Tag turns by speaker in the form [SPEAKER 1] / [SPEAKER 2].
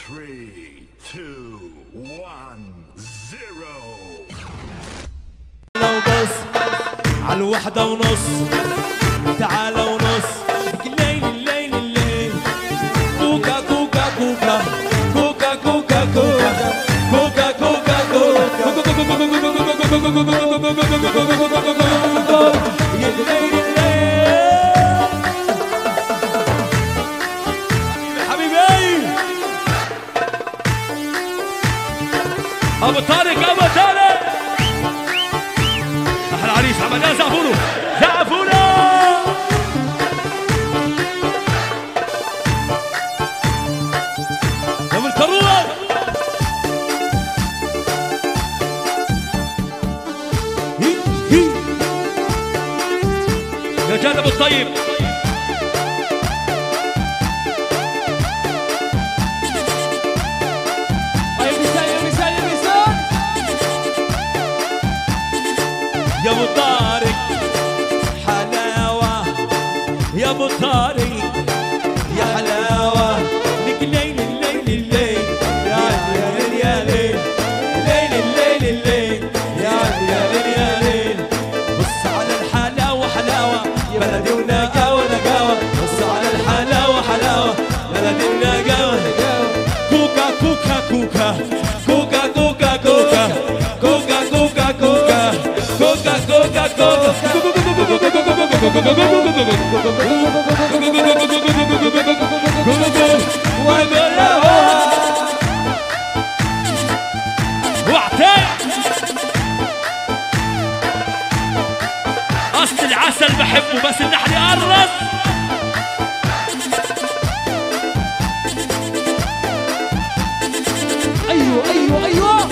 [SPEAKER 1] 3, 2, 1, 0.
[SPEAKER 2] وبص على الوحدة ونص، تعالى ونص الليل الليل الليل. كوكا كوكا كوكا كوكا كوكا كوكا كوكا كوكا كوكا يا الليل الليل حبيبي. ابو طارق ابو طارق احلى عريس عملناه. زعفونه زعفونه يا ابو الكروه. يا جاد ابو الطيب يا ابو طارق حلاوه، يا ابو طارق يا حلاوه. لك الليل الليل الليل يا ليل يا ليل ليل الليل الليل يا ليل يا ليل. بص على الحلاوه حلاوه بلدي ونقاوه نقاوه. بص على الحلاوه حلاوه بلدي ونقاوه نقاوه. كوكا كوكا كوكا كوكا كوكا كوكا كوكا كوكا كوكا كوكا كوكا اصل العسل بحبه بس النحل يقرص. ايوه ايوه ايوه